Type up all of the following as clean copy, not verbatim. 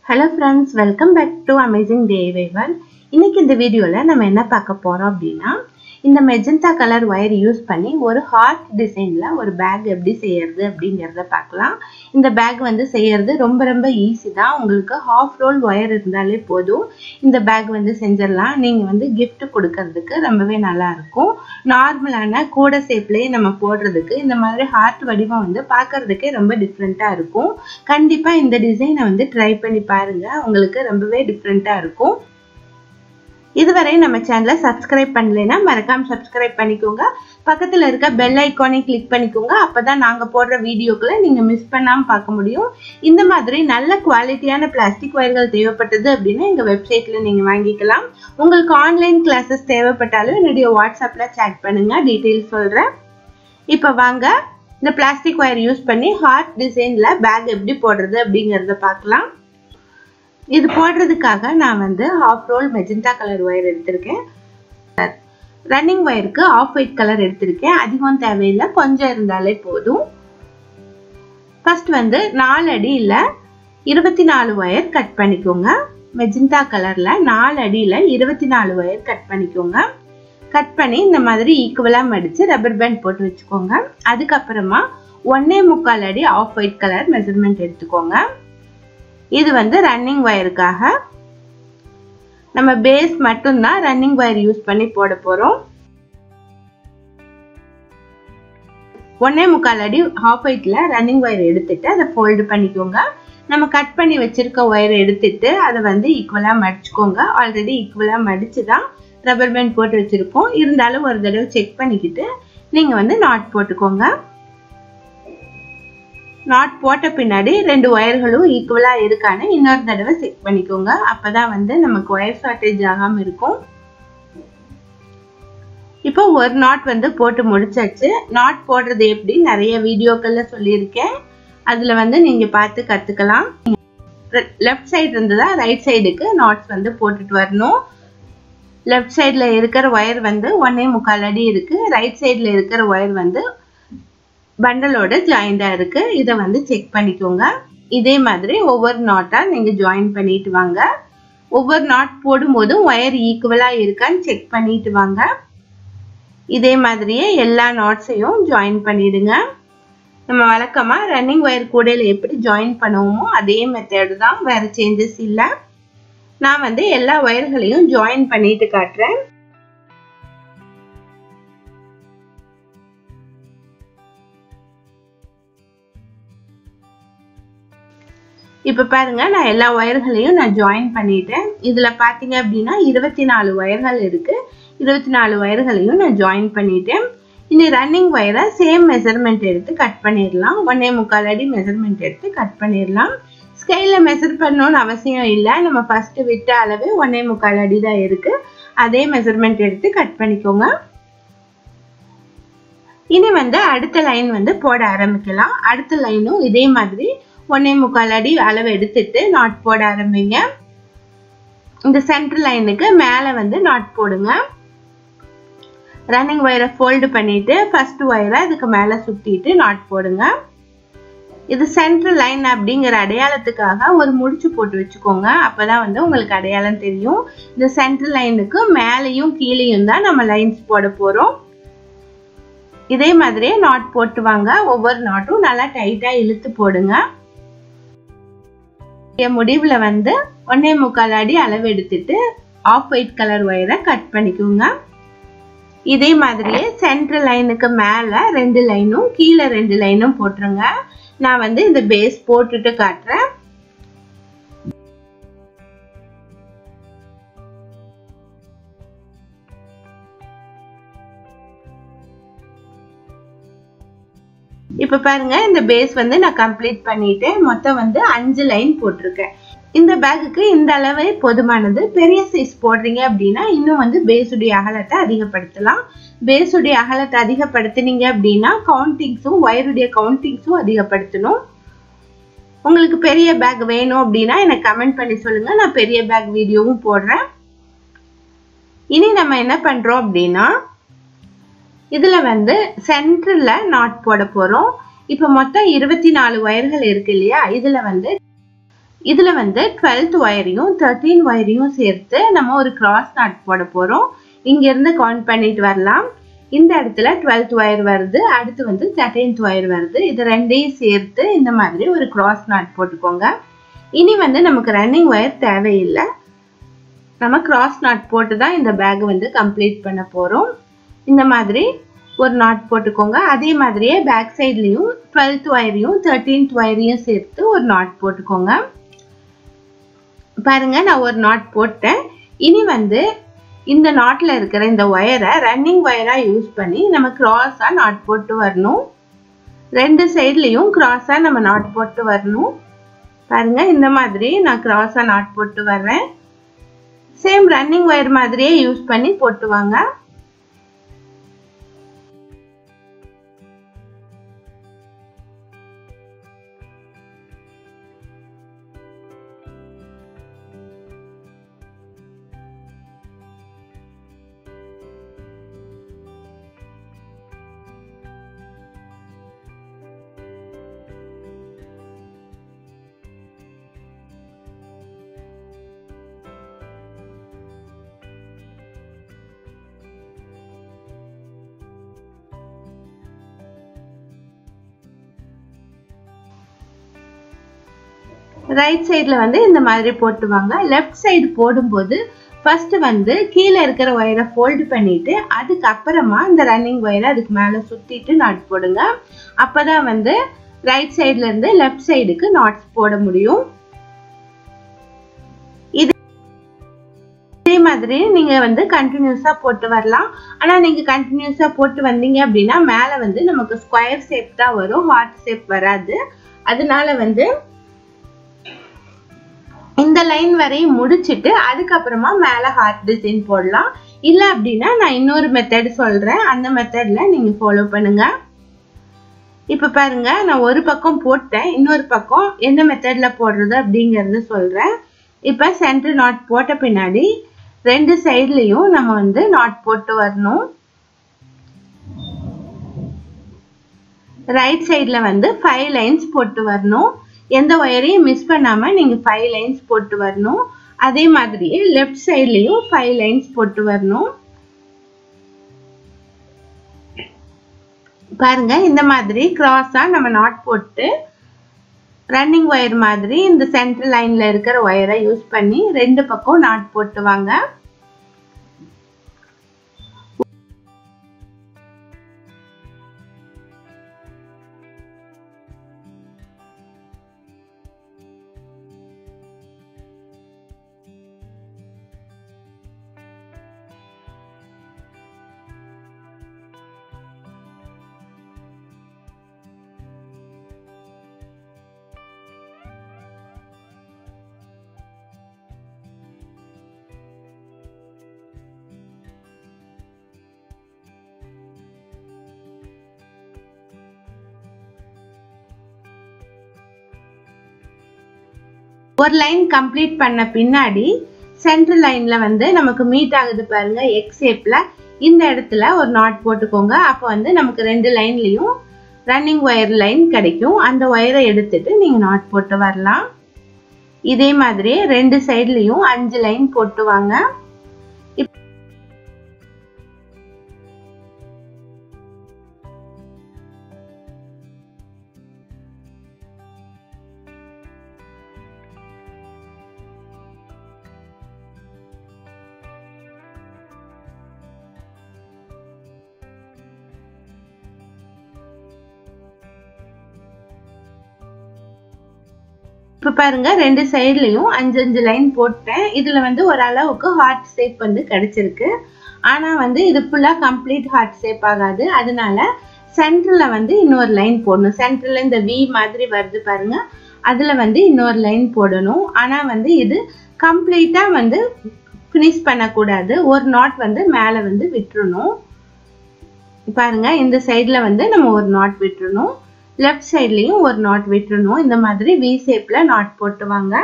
Hello friends, welcome back to Amazing DIY. இன்னைக்கு இந்த வீடியோல நம்ம என்ன பார்க்க போறோம் அப்படினா இந்த மெஜந்தா கலர் வயர் யூஸ் பண்ணி ஒரு ஹார்ட் டிசைன்ல ஒரு பேக் எப்படி செய்யறது அப்படிங்கறத பார்க்கலாம். இந்த பேக் வந்து செய்யறது ரொம்ப ஈஸி தான். உங்களுக்கு ஹாஃப் ரோல் வயர் இருந்தாலே போதும் இந்த பேக் வந்து செஞ்சிரலாம். நீங்க வந்து gift கொடுக்கிறதுக்கு ரொம்பவே நல்லா இருக்கும். நார்மலான கூட ஷேப்லயே நம்ம போடுறதுக்கு இந்த மாதிரி ஹார்ட் வடிவம் வந்து பார்க்கிறதுக்கே ரொம்ப டிஃபரண்டா இருக்கும். கண்டிப்பா இந்த டிசைனை வந்து ட்ரை பண்ணி பாருங்க. உங்களுக்கு ரொம்பவே டிஃபரண்டா இருக்கும். இதுவரை நம்ம சேனலை சப்ஸ்கிரைப் பண்ணலைனா மறக்காம சப்ஸ்கிரைப் பண்ணிக்கோங்க. பக்கத்துல இருக்க பெல் ஐகானை கிளிக் பண்ணிக்கோங்க. அப்பதான் நாங்க போடுற வீடியோக்களை நீங்க மிஸ் பண்ணாம பார்க்க முடியும். இந்த மாதிரி நல்ல குவாலிட்டியான பிளாஸ்டிக் வயர்கள் தேவைப்பட்டது அப்படின்னா எங்க வெப்சைட்ல நீங்க வாங்கிக்கலாம். உங்களுக்கு ஆன்லைன் கிளாஸஸ் தேவைப்பட்டாலும் என்னுடைய வாட்ஸ்அப்ல சேட் பண்ணுங்க, டீடைல்ஸ் சொல்றேன். இப்போ வாங்க இந்த பிளாஸ்டிக் வயர் யூஸ் பண்ணி ஹார்ட் டிசைன்ல பேக் எப்படி போடுறது அப்படிங்கறத பார்க்கலாம். இது போடுறதுக்காக நான் வந்து half roll magenta colour wire எடுத்திருக்கேன். ரன்னிங் வயருக்கு ஆஃப் ஒயிட் கலர் எடுத்திருக்கேன். அதிகம் தேவையில்லை, கொஞ்சம் இருந்தாலே போதும். ஃபர்ஸ்ட் வந்து 4 அடியில 24 வயர் கட் பண்ணிக்கோங்க. மெஜந்தா கலர்ல 4 அடியில 24 வயர் கட் பண்ணிக்கோங்க. கட் பண்ணி இந்த மாதிரி ஈக்குவலா மடிச்சு ரப்பர் பேண்ட் போட்டு வச்சுக்கோங்க. அதுக்கப்புறமா 1.25 அடி ஆஃப் ஒயிட் கலர் மெஷர்மெண்ட் எடுத்துக்கோங்க. இது வந்து ரன்னிங் வயருக்காக. நம்ம பேஸ் மட்டும் தான் ரன்னிங் வயர் யூஸ் பண்ணி போட போறோம். 1.25 அடி ஆஃப் ஒயிட்ல ரன்னிங் வயர் எடுத்துட்டு அதை ஃபோல்ட் பண்ணிக்கோங்க. நம்ம கட் பண்ணி வச்சிருக்க வயர் எடுத்துட்டு அதை வந்து ஈக்குவலா மடிச்சுக்கோங்க. ஆல்ரெடி ஈக்குவலா மடிச்சுதான் ரப்பர் பேண்ட் போட்டு வச்சிருக்கோம். இருந்தாலும் ஒரு தடவை செக் பண்ணிக்கிட்டு நீங்க வந்து நாட் போட்டுக்கோங்க. நாட் போட்ட பின்னாடி 2 வயர்களும் ஈக்குவலா இருக்கான்னு இன்னொரு தடவை செக் பண்ணிக்கோங்க. அப்பதான் வந்து நமக்கு வயர் ஷார்ட்டேஜ் ஆகாம இருக்கும். இப்போ ஒரு நாட் வந்து போட்டு முடிச்சாச்சு. நாட் போடுறது எப்படி நிறைய வீடியோக்கள்ல சொல்லியிருக்கேன். அதுல வந்து நீங்க பார்த்து கத்துக்கலாம். லெஃப்ட் சைடு இருந்ததா ரைட் சைடுக்கு நாட்ஸ் வந்து போட்டுட்டு வரணும். லெஃப்ட் சைடுல இருக்கிற வயர் வந்து 1.25 அடி இருக்கு. ரைட் சைடுல இருக்கிற வயர் வந்து பண்டலோட ஜாயிண்டா இருக்கு. இதை வந்து செக் பண்ணிக்கோங்க. இதே மாதிரி ஒவ்வொரு நாட்டா நீங்க ஜாயின் பண்ணிட்டு வாங்க. ஒவ்வொரு நாட் போடும்போதும் வயர் ஈக்குவலா இருக்கான்னு செக் பண்ணிட்டு வாங்க. இதே மாதிரியே எல்லா நாட்ஸையும் ஜாயின் பண்ணிடுங்க. நம்ம வழக்கமா ரன்னிங் வயர் கூடையில எப்படி ஜாயின் பண்ணுவோமோ அதே மெத்தட் தான், வேற சேஞ்சஸ் இல்லை. நான் வந்து எல்லா வயர்களையும் ஜாயின் பண்ணிட்டு காட்டுறேன். இப்ப பாருங்க, நான் எல்லா வயர்களையும் நான் ஜாயின் பண்ணிட்டேன். இதுல பாத்தீங்க அப்படின்னா 24 வயர்கள் இருக்கு. 24 வயர்களையும் நான் ஜாயின் பண்ணிட்டேன். இனி ரன்னிங் வயரை சேம் மெஷர்மெண்ட் எடுத்து கட் பண்ணிடலாம். 1.25 அடி மெஷர்மெண்ட் எடுத்து கட் பண்ணிடலாம். ஸ்கேல்ல மெஷர் பண்ணணும்னு அவசியம் இல்லை. நம்ம ஃபர்ஸ்ட் விட்ட அளவு 1.25 அடி தான் இருக்கு. அதே மெஷர்மெண்ட் எடுத்து கட் பண்ணிக்கோங்க. இனி வந்து அடுத்த லைன் வந்து போட ஆரம்பிக்கலாம். அடுத்த லைனும் இதே மாதிரி 1.25 அடி அளவு எடுத்துட்டு நாட் போட ஆரம்பிங்க. இந்த சென்டர் லைனுக்கு மேல வந்து நாட் போடுங்க. ரன்னிங் வயரை ஃபோல்டு பண்ணிட்டு ஃபர்ஸ்ட் வயரை அதுக்கு மேல சுத்திட்டு நாட் போடுங்க. இது சென்டர் லைன் அப்படிங்கிற அடையாளத்துக்காக ஒரு முடிச்சு போட்டு வச்சுக்கோங்க. அப்பதான் வந்து உங்களுக்கு அடையாளம் தெரியும். இந்த சென்டர் லைனுக்கு மேலையும் கீழையும் தான் நம்ம லைன்ஸ் போட போறோம். இதே மாதிரியே நாட் போட்டு வாங்க. ஒவ்வொரு நாட்டும் நல்லா டைட்டா இழுத்து போடுங்க. முடிவுல வந்து 1.25 அடி அளவு எடுத்துட்டு ஆஃப் ஒயிட் கலர் வயரை கட் பண்ணிக்கோங்க. இதே மாதிரியே சென்ட்ரல் லைனுக்கு மேல 2 லைனும் கீழே 2 லைனும் போட்டுருங்க. நான் வந்து இந்த பேஸ் போட்டுட்டு காட்டுறேன். இப்ப பாருங்க, இந்த பேஸ் வந்து நான் கம்ப்ளீட் பண்ணிட்டேன். மொத்தம் வந்து 5 லைன் போட்டிருக்கேன். இந்த பேக்குக்கு இந்த அளவே போதுமானது. பெரிய சைஸ் போடுறீங்க அப்படின்னா இன்னும் வந்து பேஸுடைய அகலத்தை அதிகப்படுத்தலாம். பேஸுடைய அகலத்தை அதிகப்படுத்தினீங்க அப்படின்னா கவுண்டிங்ஸும் வயருடைய கவுண்டிங்ஸும் அதிகப்படுத்தணும். உங்களுக்கு பெரிய பேக் வேணும் அப்படின்னா எனக்கு கமெண்ட் பண்ணி சொல்லுங்க. நான் பெரிய பேக் வீடியோவும் போடுறேன். இனி நம்ம என்ன பண்றோம் அப்படின்னா இதுல வந்து சென்டர்ல நாட் போட போறோம். இப்ப மொத்தம் 24 வயர்கள் இருக்கு இல்லையா? இதுல வந்து இதுல வந்து 12th ஒயரையும் 13 ஒயரையும் சேர்த்து நம்ம ஒரு கிராஸ் நாட் போட போறோம். இங்க இருந்து கவுண்ட் பண்ணிட்டு வரலாம். இந்த இடத்துல 12th ஒயர் வருது, அடுத்து வந்து 13th ஒயர் வருது. இது ரெண்டையும் சேர்த்து இந்த மாதிரி ஒரு கிராஸ் நாட் போட்டுக்கோங்க. இனி வந்து நமக்கு ரன்னிங் ஒயர் தேவையில்லை. நம்ம கிராஸ் நாட் போட்டு தான் இந்த பேக் வந்து கம்ப்ளீட் பண்ண போறோம். இந்த மாதிரி ஒரு நாட் போட்டுக்கோங்க. அதே மாதிரியே பேக் சைட்லயும் 12th ஒயரையும் 13th ஒயரையும் சேர்த்து ஒரு நாட் போட்டுக்கோங்க. பாருங்க, நான் ஒரு நாட் போட்டேன். இனி வந்து இந்த நாட்ல இருக்கிற இந்த ஒயரை ரன்னிங் ஒயரா யூஸ் பண்ணி நம்ம கிராஸா நாட் போட்டு வரணும். ரெண்டு சைட்லயும் கிராஸா நம்ம நாட் போட்டு வரணும். பாருங்க, இந்த மாதிரி நான் கிராஸா நாட் போட்டு வர்றேன். சேம் ரன்னிங் ஒயர் மாதிரியே யூஸ் பண்ணி போட்டு வாங்க. ரைட் சைடுல வந்து இந்த மாதிரி போட்டுவாங்க. லெஃப்ட் சைடு போடும்போது ஃபர்ஸ்ட் வந்து கீழே இருக்கிற ஒயரை ஃபோல்டு பண்ணிட்டு அதுக்கு அப்புறமா இந்த ரன்னிங் ஒயரை அதுக்கு மேல சுத்திட்டு நாட் போடுங்க. அப்பதான் வந்து ரைட் சைடுல இருந்து லெஃப்ட் சைடுக்கு நாட்ஸ் போட முடியும். இதே மாதிரி நீங்க வந்து கண்டினியூஸா போட்டு வரலாம். ஆனா நீங்க கண்டினியூஸா போட்டு வந்தீங்க அப்படின்னா மேல வந்து நமக்கு ஸ்கொயர் ஷேப் தான் வரும், ஹார்ட் ஷேப் வராது. அதனால வந்து இந்த லைன் வரையும் முடிச்சிட்டு அதுக்கப்புறமா மேல ஹார்ட் டிசைன் போடலாம். இல்ல அப்படின்னா நான் இன்னொரு மெத்தட் சொல்றேன், அந்த மெத்தட்ல நீங்க ஃபாலோ பண்ணுங்க. இப்ப பாருங்க, நான் ஒரு பக்கம் போட்டேன், இன்னொரு பக்கம் எந்த மெத்தட்ல போடுறது அப்படிங்கறது சொல்றேன். இப்ப சென்டர் நாட் போட்ட பின்னாடி ரெண்டு சைட்லயும் நம்ம வந்து நாட் போட்டு வரணும். ரைட் சைடுல வந்து 5 லைன்ஸ் போட்டு வரணும். எந்த ஒயரையும் மிஸ் பண்ணாம நீங்க 5 லைன்ஸ் போட்டு வரணும். அதே மாதிரியே லெஃப்ட் சைட்லயும் 5 லைன்ஸ் போட்டு வரணும். பாருங்க, இந்த மாதிரி கிராஸா நம்ம நாட் போட்டு ரன்னிங் ஒயர் மாதிரி இந்த சென்டர் லைன்ல இருக்கிற ஒயரை யூஸ் பண்ணி ரெண்டு பக்கம் நாட் போட்டு வாங்க. ஒரு லைன் கம்ப்ளீட் பண்ண பின்னாடி சென்டர் லைன்ல வந்து நமக்கு மீட் ஆகுது பாருங்க, எக்ஸ் ஷேப்ல. இந்த இடத்துல ஒரு நாட் போட்டுக்கோங்க. அப்ப வந்து நமக்கு ரெண்டு லைன்லயும் ரன்னிங் ஒயர் லைன் கிடைக்கும். அந்த ஒயரை எடுத்துட்டு நீங்க நாட் போட்டு வரலாம். இதே மாதிரி ரெண்டு சைட்லயும் 5 லைன் போட்டு வாங்க. இப்ப பாருங்க, ரெண்டு சைட்லயும் 5 லைன் போட்டேன். இதுல வந்து ஒரு அளவுக்கு ஹார்ட் ஷேப் வந்து கிடைச்சிருக்கு. ஆனா வந்து இது ஃபுல்லா கம்ப்ளீட் ஹார்ட் ஷேப் ஆகாது. அதனால சென்டர்ல வந்து இன்னொரு லைன் போடணும். சென்டர்ல இந்த வி மாதிரி வருது பாருங்க, அதுல வந்து இன்னொரு லைன் போடணும். ஆனா வந்து இது கம்ப்ளீட்டா வந்து ஃபினிஷ் பண்ணக்கூடாது. ஒரு நாட் வந்து மேல வந்து விட்டுறணும். பாருங்க, இந்த சைட்ல வந்து நம்ம ஒரு நாட் விட்டுறணும், லெஃப்ட் சைட்லயும் ஒரு நாட் விட்டுறணும். இந்த மாதிரி வி ஷேப்ல நாட் போட்டு வாங்க.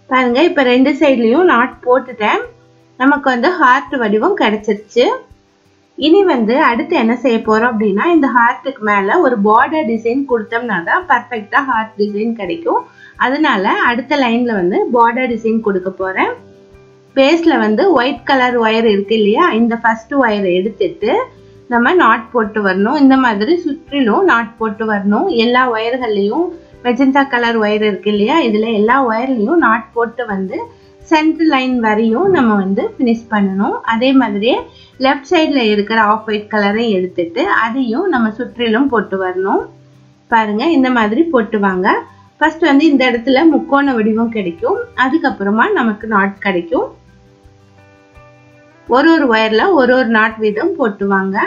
பாருங்க இப்ப ரெண்டு சைடுலயும் நாட் போட்டுட்டேன். நமக்கு வந்து ஹார்ட் வடிவம் கிடைச்சிருச்சு. இனி வந்து அடுத்து என்ன செய்ய போறோம் அப்படின்னா, இந்த ஹார்ட்டுக்கு மேல ஒரு பார்டர் டிசைன் கொடுத்தோம்னா தான் பர்ஃபெக்டா ஹார்ட் டிசைன் கிடைக்கும். அதனால அடுத்த லைன்ல வந்து பார்டர் டிசைன் கொடுக்க போறேன். பேஸ்ல வந்து ஒயிட் கலர் ஒயர் இருக்கு இல்லையா, இந்த ஃபர்ஸ்ட் ஒயரை எடுத்துட்டு நம்ம நாட் போட்டு வரணும். இந்த மாதிரி சுற்றிலும் நாட் போட்டு வரணும். எல்லா ஒயர்கள்லயும் மெஜந்தா கலர் ஒயர் இருக்கு இல்லையா, இதுல எல்லா ஒயர்லயும் நாட் போட்டு வந்து சென்டர் லைன் வரையும் நம்ம வந்து ஃபினிஷ் பண்ணணும். அதே மாதிரியே லெஃப்ட் சைட்ல இருக்கிற ஆஃப் ஒயிட் கலரை எடுத்துட்டு அதையும் நம்ம சுற்றிலும் போட்டு வரணும். பாருங்க இந்த மாதிரி போட்டு வாங்க. ஃபர்ஸ்ட் வந்து இந்த இடத்துல முக்கோண வடிவம் கிடைக்கும். அதுக்கப்புறமா நமக்கு நாட் கிடைக்கும். ஒரு ஒரு ஒயர்ல ஒரு ஒரு நாட் வீதம் போட்டு வாங்க.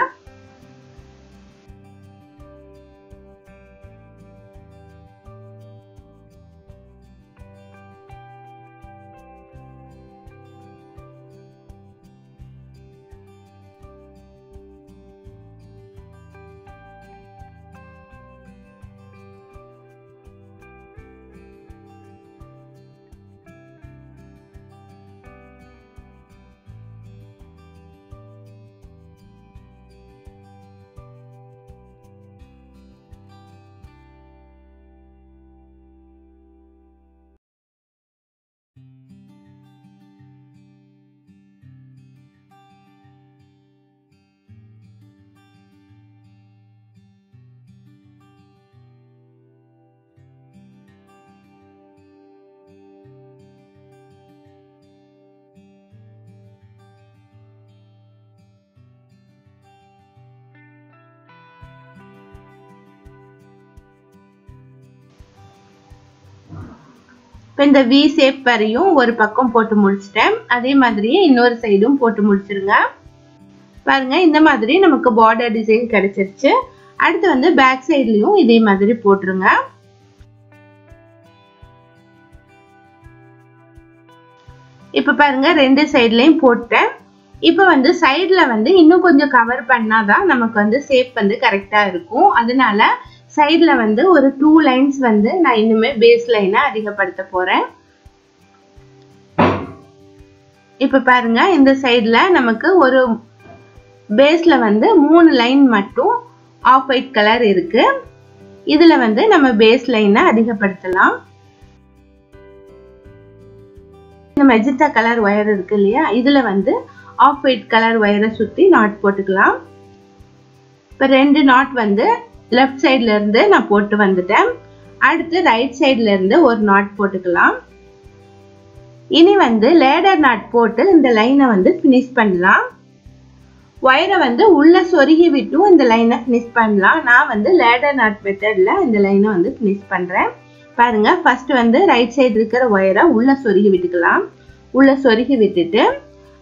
இந்த V ஷேப் வரையும் ஒரு பக்கம் போட்டு முடிச்சிட்டேன். அதே மாதிரியே இன்னொரு சைடும் போட்டு முடிச்சிருங்க. பாருங்க இந்த மாதிரி நமக்கு பார்டர் டிசைன் கிடைச்சிருச்சு. அடுத்து வந்து பேக் சைட்லயும் இதே மாதிரி போட்டுருங்க. இப்ப பாருங்க ரெண்டு சைட்லயும் போட்டேன். இப்ப வந்து சைடுல வந்து இன்னும் கொஞ்சம் கவர் பண்ணாதான் நமக்கு வந்து ஷேப் வந்து கரெக்டா இருக்கும். அதனால சைடுல வந்து ஒரு 2 லைன்ஸ் வந்து நான் இன்னுமே பேஸ் லைனை அதிகப்படுத்த போறேன். இப்ப பாருங்க இந்த சைடுல நமக்கு ஒரு பேஸ்ல வந்து 3 லைன் மட்டும் ஆஃப் ஒயிட் கலர் இருக்கு. இதுல வந்து நம்ம பேஸ் லைனை அதிகப்படுத்தலாம். இந்த மெஜந்தா கலர் ஒயர் இருக்கு இல்லையா, இதுல வந்து ஆஃப் ஒயிட் கலர் ஒயரை சுத்தி நாட் போட்டுக்கலாம். இப்ப 2 நாட் வந்து லெஃப்ட் சைட்ல இருந்து நான் போட்டு வந்துட்டேன். அடுத்து ரைட் சைட்ல இருந்து ஒரு நாட் போட்டுக்கலாம். இனி வந்து லேடர் நாட் போட்டு இந்த லைனை வந்து ஃபினிஷ் பண்ணலாம். ஒயரை வந்து உள்ள சொருகி விட்டும் இந்த லைனை ஃபினிஷ் பண்ணலாம். நான் வந்து லேடர் நாட் மெத்தட்ல இந்த லைனை வந்து ஃபினிஷ் பண்றேன். பாருங்க ஃபர்ஸ்ட் வந்து ரைட் சைடு இருக்கிற ஒயரை உள்ள சொருகி விட்டுக்கலாம். உள்ள சொருகி விட்டுட்டு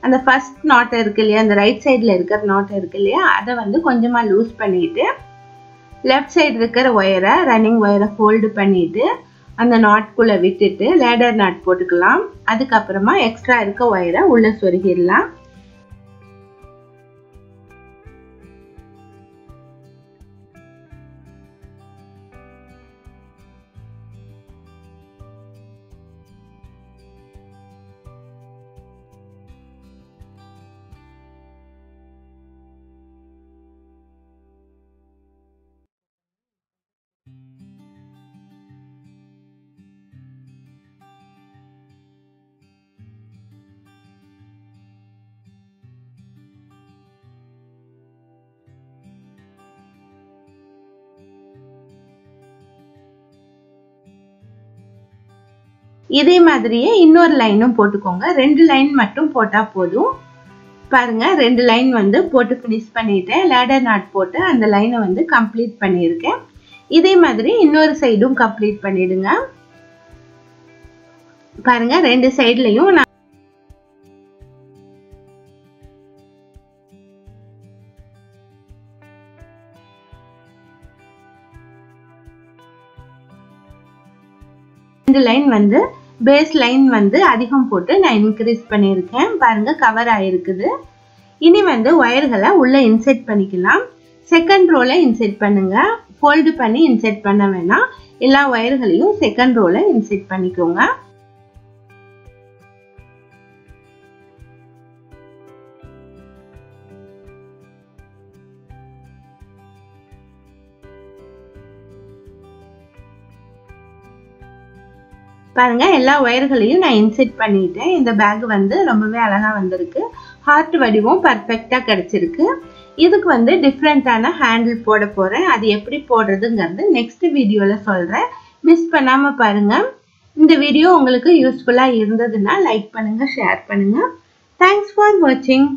அந்த ஃபர்ஸ்ட் நாட் இருக்கு இல்லையா, அந்த ரைட் சைட்ல இருக்கிற நாட் இருக்கு இல்லையா, அதை வந்து கொஞ்சமா லூஸ் பண்ணிட்டு லெஃப்ட் சைடு இருக்கிற ஒயரை ரன்னிங் ஒயரை ஃபோல்டு பண்ணிட்டு அந்த நாட்குள்ள விட்டுட்டு லேடர் நாட் போட்டுக்கலாம். அதுக்கப்புறமா எக்ஸ்ட்ரா இருக்க ஒயரை உள்ள சொருகிடலாம். இதே மாதிரியே இன்னொரு லைனும் போட்டுக்கோங்க. 2 லைன் மட்டும் போட்டா போதும். பாருங்க 2 லைன் வந்து போட்டு ஃபினிஷ் பண்ணிட்டேன். லேடர் நாட் போட்டு அந்த லைனை வந்து கம்ப்ளீட் பண்ணியிருக்கேன். இதே மாதிரி இன்னொரு சைடும் கம்ப்ளீட் பண்ணிடுங்க. பாருங்க 2 சைட்லயும் நான் இந்த லைன் வந்து பேஸ் லைன் வந்து அதிகம் போட்டு நான் இன்க்ரீஸ் பண்ணியிருக்கேன். பாருங்க கவர் ஆயிருக்குது. இனி வந்து ஒயர்களை உள்ள இன்செர்ட் பண்ணிக்கலாம். செகண்ட் ரோல இன்செர்ட் பண்ணுங்க. ஃபோல்டு பண்ணி இன்செர்ட் பண்ண வேணாம். எல்லா ஒயர்களையும் செகண்ட் ரோல இன்செர்ட் பண்ணிக்கோங்க. பாருங்க எல்லா ஒயர்களையும் நான் இன்செர்ட் பண்ணிட்டேன். இந்த பேக் வந்து ரொம்பவே அழகா வந்திருக்கு. ஹார்ட் வடிவம் பர்ஃபெக்டா கிடைச்சிருக்கு. இதுக்கு வந்து டிஃப்ரெண்டான ஹேண்டில் போட போறேன். அது எப்படி போடுறதுங்கிறது நெக்ஸ்ட் வீடியோல சொல்றேன். மிஸ் பண்ணாம பாருங்க. இந்த வீடியோ உங்களுக்கு யூஸ்ஃபுல்லா இருந்ததுன்னா லைக் பண்ணுங்க, ஷேர் பண்ணுங்க. தேங்க்ஸ் ஃபார் வாட்சிங்.